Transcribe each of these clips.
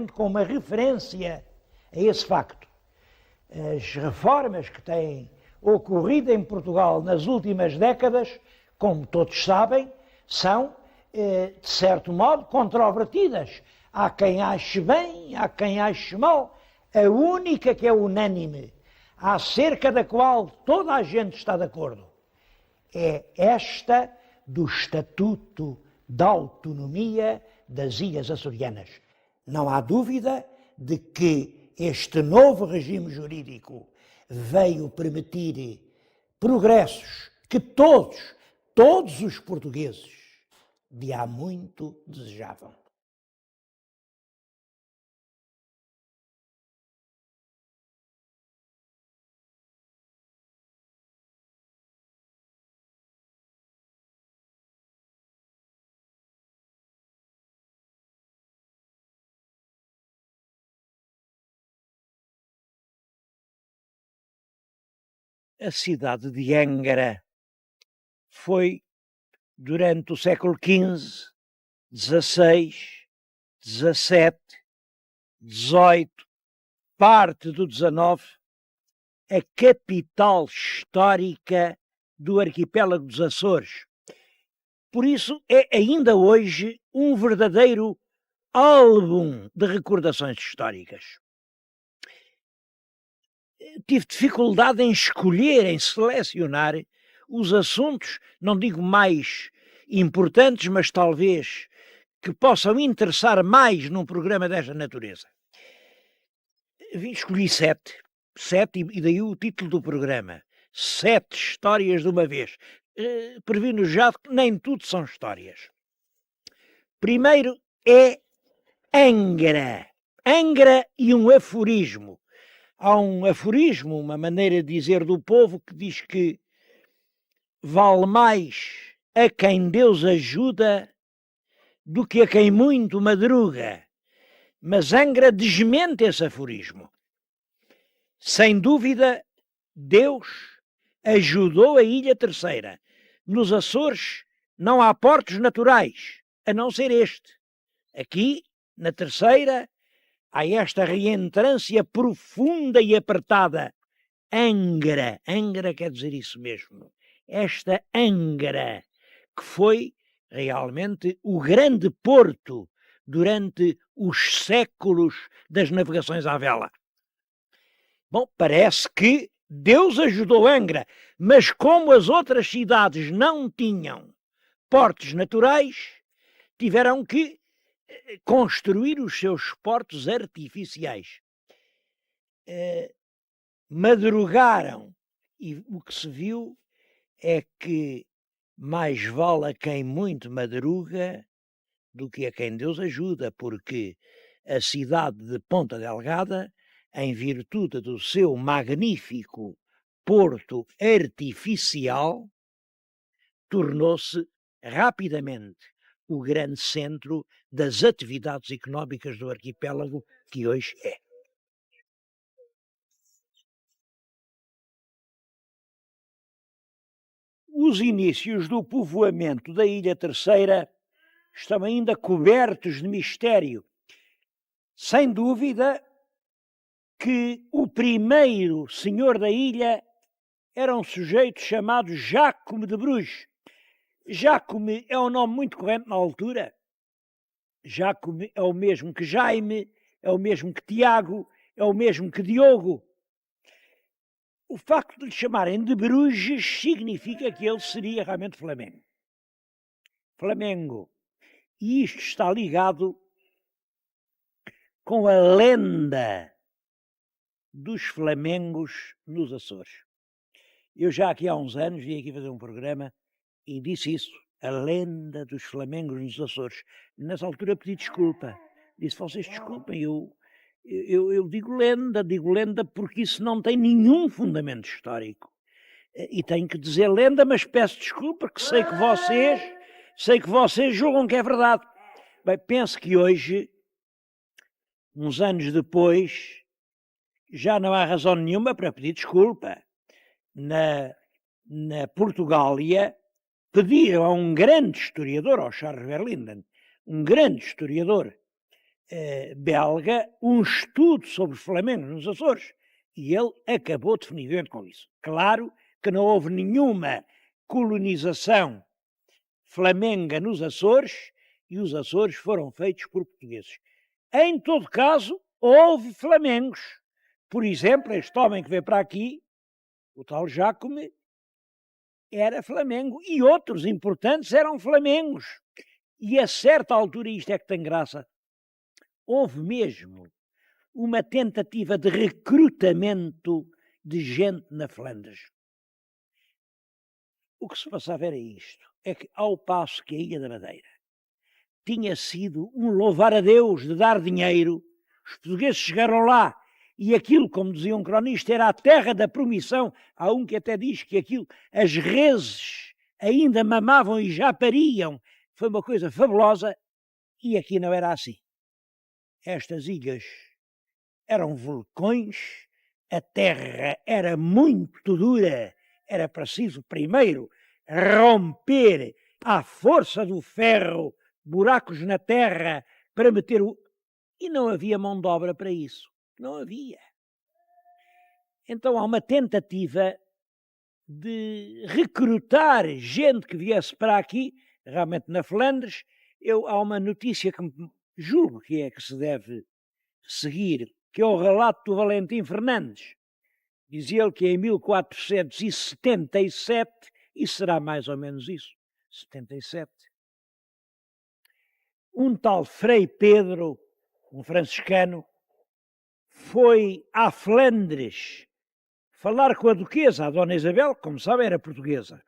com uma referência a esse facto. As reformas que têm ocorrido em Portugal nas últimas décadas, como todos sabem, são, de certo modo, controvertidas. Há quem ache bem, há quem ache mal. A única que é unânime, acerca da qual toda a gente está de acordo, é esta do Estatuto da Autonomia das Ilhas Açorianas. Não há dúvida de que este novo regime jurídico veio permitir progressos que todos os portugueses de há muito desejavam. A cidade de Angra foi, durante o século XV, XVI, XVII, XVIII, parte do XIX, a capital histórica do arquipélago dos Açores. Por isso é ainda hoje um verdadeiro álbum de recordações históricas. Tive dificuldade em escolher, em selecionar os assuntos, não digo mais importantes, mas talvez que possam interessar mais num programa desta natureza. Escolhi sete, e daí o título do programa, 7 histórias de uma vez. Previno já que nem tudo são histórias. Primeiro é Angra e um aforismo. Há um aforismo, uma maneira de dizer do povo, que diz que vale mais a quem Deus ajuda do que a quem muito madruga. Mas Angra desmente esse aforismo. Sem dúvida, Deus ajudou a Ilha Terceira. Nos Açores não há portos naturais, a não ser este. Aqui, na Terceira, há esta reentrância profunda e apertada. Angra quer dizer isso mesmo. Esta Angra, que foi realmente o grande porto durante os séculos das navegações à vela. Bom, parece que Deus ajudou Angra, mas como as outras cidades não tinham portos naturais, tiveram que construir os seus portos artificiais. Madrugaram, e o que se viu é que mais vale a quem muito madruga do que a quem Deus ajuda, porque a cidade de Ponta Delgada, em virtude do seu magnífico porto artificial, tornou-se rapidamente o grande centro das atividades económicas do arquipélago que hoje é. Os inícios do povoamento da Ilha Terceira estão ainda cobertos de mistério. Sem dúvida que o primeiro senhor da ilha era um sujeito chamado Jacome de Bruges. Jacome é um nome muito corrente na altura. Jacome é o mesmo que Jaime, é o mesmo que Tiago, é o mesmo que Diogo. O facto de lhe chamarem de Bruges significa que ele seria realmente Flamengo. E isto está ligado com a lenda dos Flamengos nos Açores. Eu já aqui há uns anos vim aqui fazer um programa e disse isso, a lenda dos Flamengos nos Açores. Nessa altura pedi desculpa. Disse, vocês desculpem, eu digo lenda porque isso não tem nenhum fundamento histórico. E tenho que dizer lenda, mas peço desculpa, porque sei que vocês julgam que é verdade. Bem, penso que hoje, uns anos depois, já não há razão nenhuma para pedir desculpa. Na Portugália, pediram a um grande historiador, ao Charles Verlinden, um grande historiador, belga um estudo sobre os flamengos nos Açores. E ele acabou definitivamente com isso. Claro que não houve nenhuma colonização flamenga nos Açores e os Açores foram feitos por portugueses. Em todo caso, houve flamengos. Por exemplo, este homem que veio para aqui, o tal Jacome, era flamengo e outros importantes eram flamengos. E a certa altura, isto é que tem graça, houve mesmo uma tentativa de recrutamento de gente na Flandres. O que se passava era isto, é que ao passo que a Ilha da Madeira tinha sido um louvar a Deus de dar dinheiro, os portugueses chegaram lá e aquilo, como dizia um cronista, era a terra da promissão. Há um que até diz que aquilo, as reses ainda mamavam e já pariam. Foi uma coisa fabulosa e aqui não era assim. Estas ilhas eram vulcões, a terra era muito dura, era preciso primeiro romper à força do ferro buracos na terra para meter o... E não havia mão de obra para isso. Não havia. Então há uma tentativa de recrutar gente que viesse para aqui, realmente na Flandres. Há uma notícia que julgo que é que se deve seguir, que é o relato do Valentim Fernandes. Dizia ele que em 1477, e será mais ou menos isso, 77, um tal Frei Pedro, um franciscano, foi à Flandres falar com a duquesa, a Dona Isabel, que, como sabem, era portuguesa.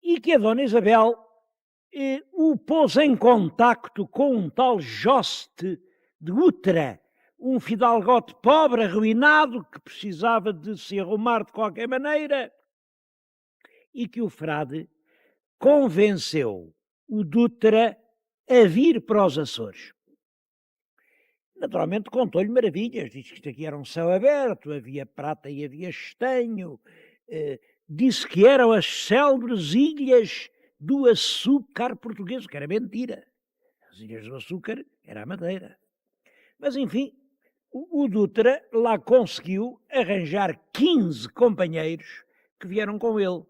E que a Dona Isabel o pôs em contacto com um tal Joste de Utra, um fidalgote pobre, arruinado, que precisava de se arrumar de qualquer maneira, e que o frade convenceu o Dutra a vir para os Açores. Naturalmente contou-lhe maravilhas, disse que isto aqui era um céu aberto, havia prata e havia estanho, disse que eram as célebres ilhas do açúcar português, que era mentira. As ilhas do açúcar era a Madeira. Mas enfim, o Dutra lá conseguiu arranjar 15 companheiros que vieram com ele.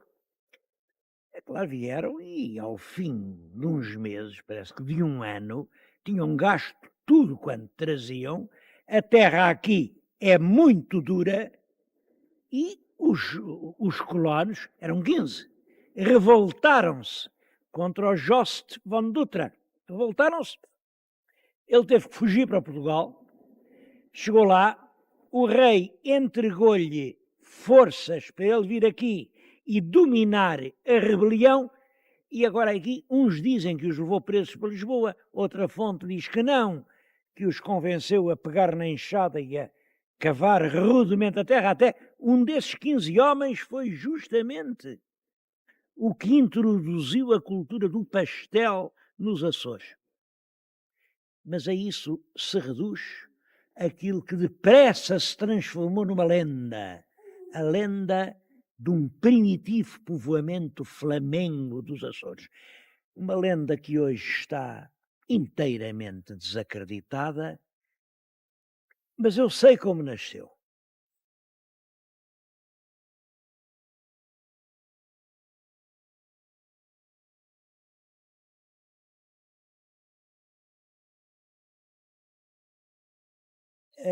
É claro, vieram e ao fim de uns meses, parece que de um ano, tinham gasto tudo quanto traziam. A terra aqui é muito dura e os colonos, eram 15, revoltaram-se contra o Jost von Dutra. Revoltaram-se. Ele teve que fugir para Portugal. Chegou lá, o rei entregou-lhe forças para ele vir aqui e dominar a rebelião, e agora aqui uns dizem que os levou presos para Lisboa, outra fonte diz que não, que os convenceu a pegar na enxada e a cavar rudemente a terra. Até um desses 15 homens foi justamente o que introduziu a cultura do pastel nos Açores. Mas a isso se reduz aquilo que depressa se transformou numa lenda, a lenda de um primitivo povoamento flamengo dos Açores. Uma lenda que hoje está inteiramente desacreditada, mas eu sei como nasceu.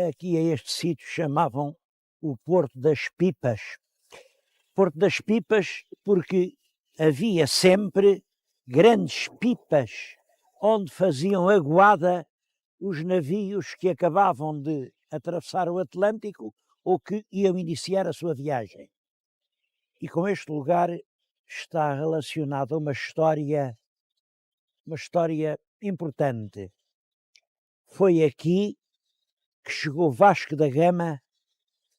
Aqui a este sítio chamavam o Porto das Pipas. Porto das Pipas porque havia sempre grandes pipas onde faziam aguada os navios que acabavam de atravessar o Atlântico ou que iam iniciar a sua viagem. E com este lugar está relacionada uma história importante. Foi aqui que chegou Vasco da Gama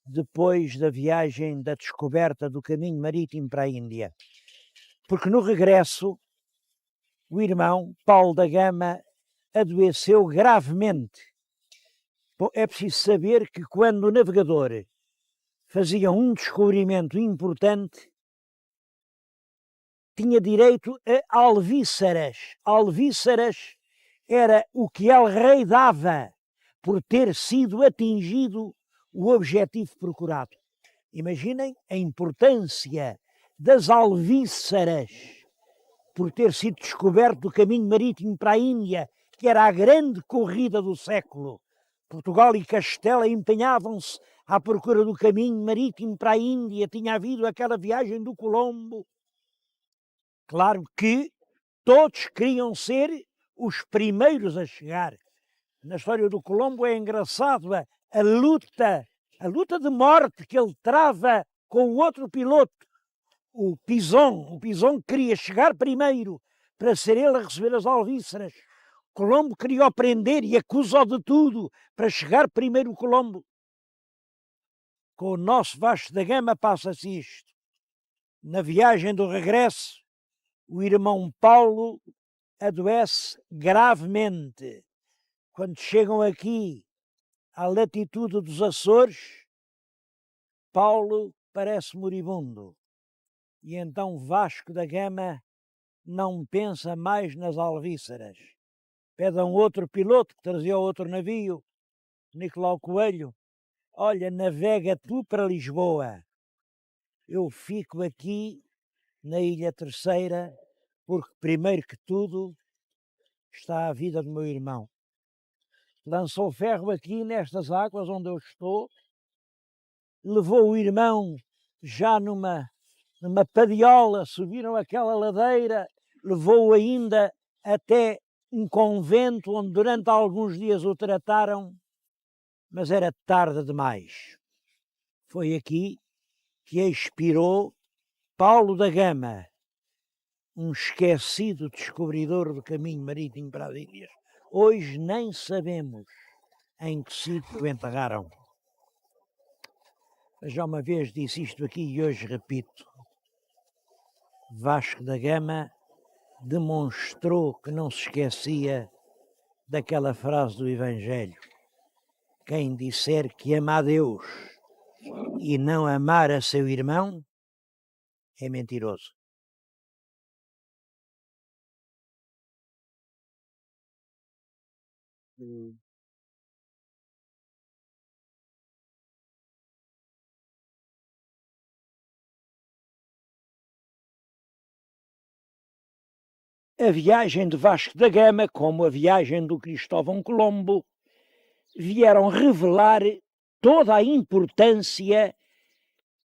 depois da viagem da descoberta do caminho marítimo para a Índia. Porque no regresso, o irmão Paulo da Gama adoeceu gravemente. Bom, é preciso saber que quando o navegador fazia um descobrimento importante, tinha direito a alvíceras. Alvíceras era o que El Rei dava por ter sido atingido o objetivo procurado. Imaginem a importância das alvíceras por ter sido descoberto o caminho marítimo para a Índia, que era a grande corrida do século. Portugal e Castela empenhavam-se à procura do caminho marítimo para a Índia, tinha havido aquela viagem do Colombo. Claro que todos queriam ser os primeiros a chegar. Na história do Colombo é engraçado a luta de morte que ele trava com o outro piloto, o Pison. O Pison queria chegar primeiro para ser ele a receber as alvíceras. Colombo queria o prender e acusou de tudo para chegar primeiro o Colombo. Com o nosso Vasco da Gama passa-se isto. Na viagem do regresso, o irmão Paulo adoece gravemente. Quando chegam aqui à latitude dos Açores, Paulo parece moribundo. E então Vasco da Gama não pensa mais nas alvíceras. Pede a um outro piloto que trazia outro navio, Nicolau Coelho: olha, navega tu para Lisboa. Eu fico aqui na Ilha Terceira, porque primeiro que tudo está a vida do meu irmão. Lançou ferro aqui nestas águas onde eu estou, levou o irmão já numa padiola, subiram aquela ladeira, levou-o ainda até um convento onde durante alguns dias o trataram, mas era tarde demais. Foi aqui que expirou Paulo da Gama, um esquecido descobridor do caminho marítimo para as ilhas. Hoje nem sabemos em que sítio o enterraram. Mas já uma vez disse isto aqui e hoje repito. Vasco da Gama demonstrou que não se esquecia daquela frase do Evangelho: quem disser que ama a Deus e não amar a seu irmão é mentiroso. A viagem de Vasco da Gama, como a viagem do Cristóvão Colombo, vieram revelar toda a importância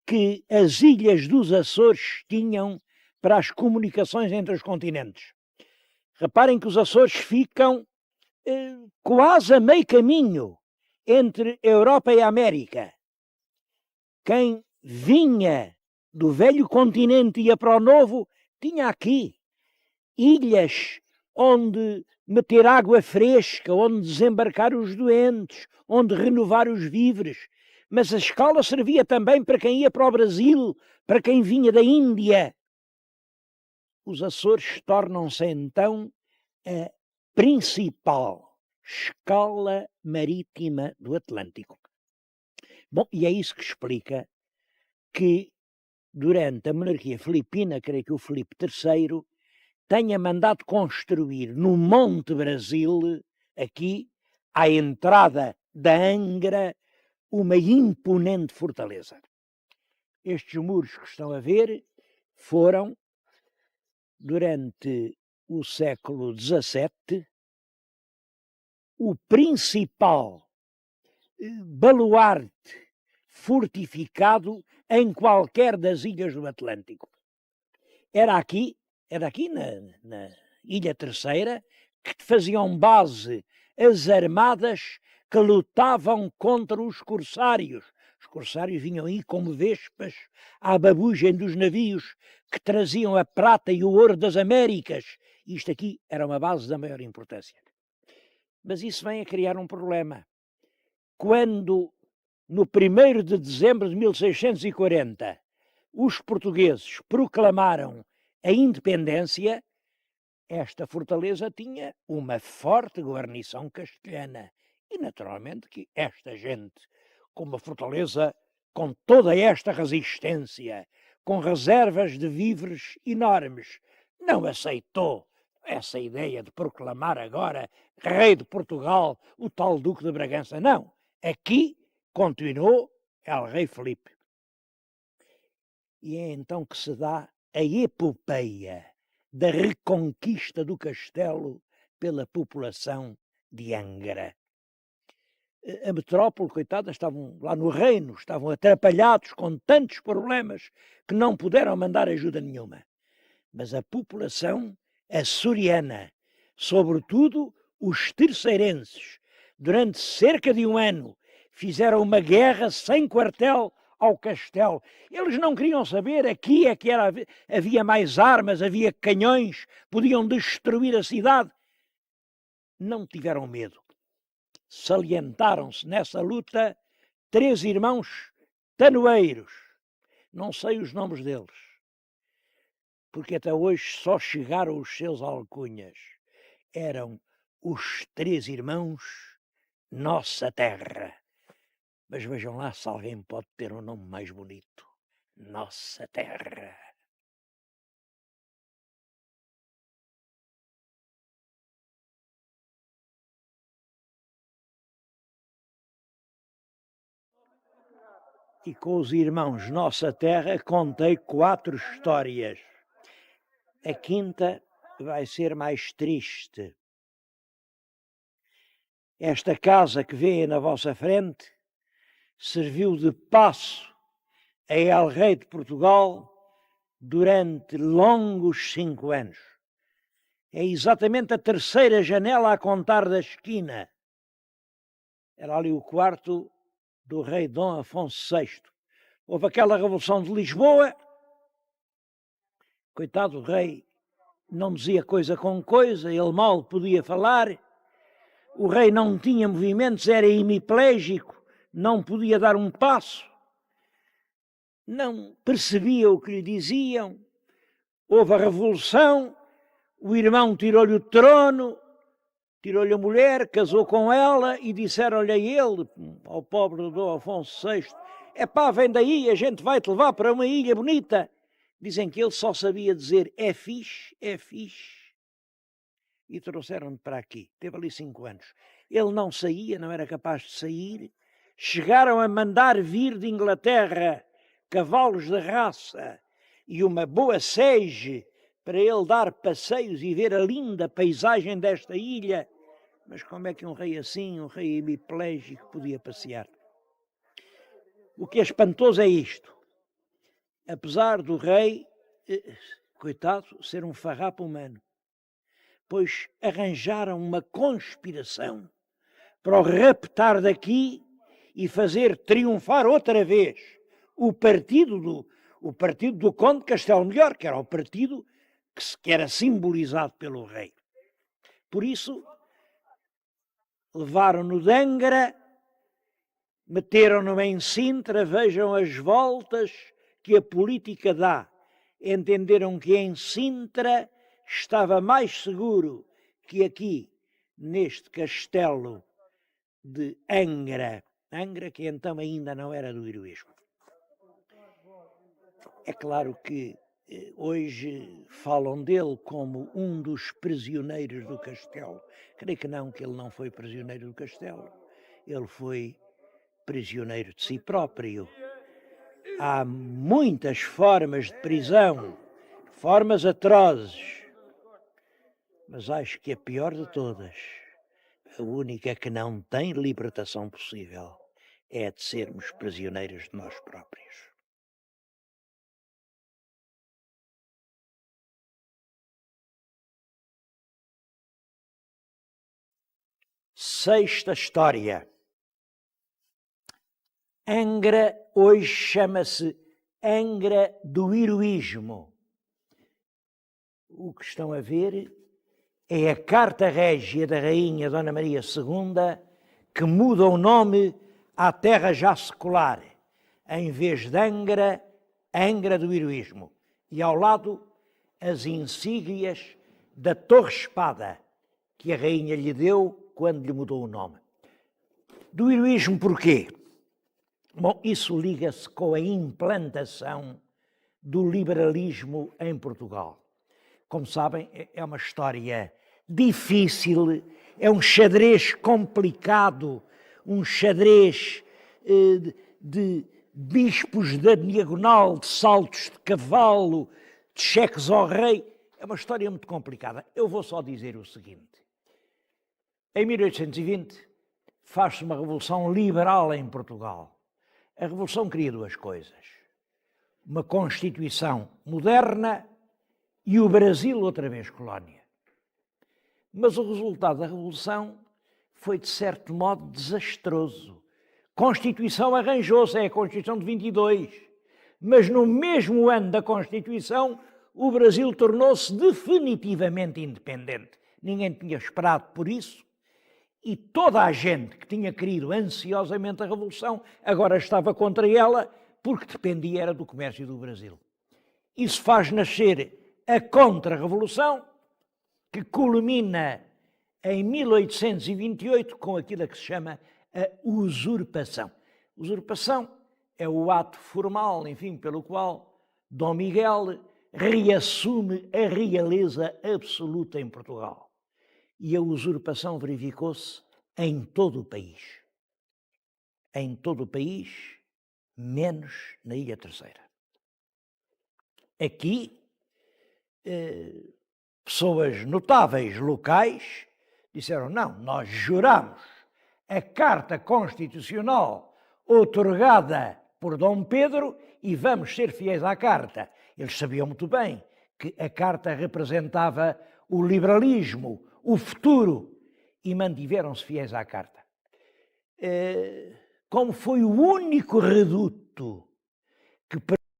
que as ilhas dos Açores tinham para as comunicações entre os continentes. Reparem que os Açores ficam quase a meio caminho entre a Europa e a América. Quem vinha do velho continente e ia para o novo, tinha aqui ilhas onde meter água fresca, onde desembarcar os doentes, onde renovar os víveres. Mas a escala servia também para quem ia para o Brasil, para quem vinha da Índia. Os Açores tornam-se então a principal escala marítima do Atlântico. Bom, e é isso que explica que durante a monarquia filipina, creio que o Filipe III, tenha mandado construir no Monte Brasil, aqui, à entrada da Angra, uma imponente fortaleza. Estes muros que estão a ver foram, durante o século XVII, o principal baluarte fortificado em qualquer das ilhas do Atlântico. Era aqui na Ilha Terceira que faziam base as armadas que lutavam contra os corsários. Os corsários vinham aí como vespas à babugem dos navios que traziam a prata e o ouro das Américas. Isto aqui era uma base da maior importância. Mas isso vem a criar um problema. Quando, no 1º de dezembro de 1640, os portugueses proclamaram a independência, esta fortaleza tinha uma forte guarnição castelhana. E, naturalmente, que esta gente, com uma fortaleza com toda esta resistência, com reservas de víveres enormes, não aceitou essa ideia de proclamar agora rei de Portugal o tal Duque de Bragança. Não. Aqui continuou El Rei Felipe. E é então que se dá a epopeia da reconquista do castelo pela população de Angra. A metrópole, coitada, estavam lá no reino, estavam atrapalhados com tantos problemas que não puderam mandar ajuda nenhuma. Mas a população açoriana, sobretudo os terceirenses, durante cerca de um ano, fizeram uma guerra sem quartel ao castelo. Eles não queriam saber, aqui é que havia mais armas, havia canhões, podiam destruir a cidade. Não tiveram medo. Salientaram-se nessa luta 3 irmãos tanoeiros. Não sei os nomes deles, porque até hoje só chegaram os seus alcunhas. Eram os 3 irmãos Nossa Terra. Mas vejam lá se alguém pode ter um nome mais bonito. Nossa Terra. E com os irmãos Nossa Terra contei 4 histórias. A quinta vai ser mais triste. Esta casa que vê na vossa frente serviu de passo a El Rei de Portugal durante longos 5 anos. É exatamente a terceira janela a contar da esquina. Era ali o quarto do rei Dom Afonso VI. Houve aquela Revolução de Lisboa. Coitado do rei, não dizia coisa com coisa, ele mal podia falar. O rei não tinha movimentos, era hemiplégico, não podia dar um passo. Não percebia o que lhe diziam. Houve a Revolução, o irmão tirou-lhe o trono, tirou-lhe a mulher, casou com ela e disseram-lhe a ele, ao pobre Dom Afonso VI, epá, vem daí, a gente vai-te levar para uma ilha bonita. Dizem que ele só sabia dizer é fixe, é fixe. E trouxeram-no para aqui. Teve ali 5 anos. Ele não saía, não era capaz de sair. Chegaram a mandar vir de Inglaterra cavalos de raça e uma boa sege para ele dar passeios e ver a linda paisagem desta ilha. Mas como é que um rei assim, um rei hemiplégico, podia passear? O que é espantoso é isto. Apesar do rei, coitado, ser um farrapo humano, pois arranjaram uma conspiração para o raptar daqui e fazer triunfar outra vez o partido do Conde de Castelo Melhor, que era o partido que era simbolizado pelo rei. Por isso, levaram-no de Angra, meteram-no em Sintra, vejam as voltas que a política dá. Entenderam que em Sintra estava mais seguro que aqui, neste castelo de Angra. Angra, que então ainda não era do heroísmo. É claro que hoje falam dele como um dos prisioneiros do castelo. Creio que ele não foi prisioneiro do castelo. Ele foi prisioneiro de si próprio. Há muitas formas de prisão, formas atrozes, mas acho que a pior de todas, a única que não tem libertação possível, é a de sermos prisioneiros de nós próprios. Sexta história. Angra hoje chama-se Angra do Heroísmo. O que estão a ver é a Carta Régia da Rainha Dona Maria II que muda o nome à terra já secular. Em vez de Angra, Angra do Heroísmo. E ao lado as insígnias da Torre-Espada que a Rainha lhe deu quando lhe mudou o nome. Do heroísmo porquê? Bom, isso liga-se com a implantação do liberalismo em Portugal. como sabem, é uma história difícil, é um xadrez complicado, um xadrez de bispos da diagonal, de saltos de cavalo, de cheques ao rei. É uma história muito complicada. Eu vou só dizer o seguinte. Em 1820 faz-se uma revolução liberal em Portugal. A revolução queria duas coisas. Uma Constituição moderna e o Brasil outra vez colónia. Mas o resultado da revolução foi, de certo modo, desastroso. Constituição arranjou-se, é a Constituição de 22. Mas no mesmo ano da Constituição, o Brasil tornou-se definitivamente independente. Ninguém tinha esperado por isso. E toda a gente que tinha querido ansiosamente a Revolução agora estava contra ela porque dependia era do comércio do Brasil. Isso faz nascer a Contra-Revolução, que culmina em 1828 com aquilo que se chama a usurpação. Usurpação é o ato formal, enfim, pelo qual Dom Miguel reassume a realeza absoluta em Portugal. E a usurpação verificou-se em todo o país. Em todo o país, menos na Ilha Terceira. Aqui, pessoas notáveis locais disseram, não, nós juramos a Carta Constitucional outorgada por Dom Pedro e vamos ser fiéis à Carta. Eles sabiam muito bem que a Carta representava o liberalismo, o futuro, e mantiveram-se fiéis à Carta. Como foi o único reduto que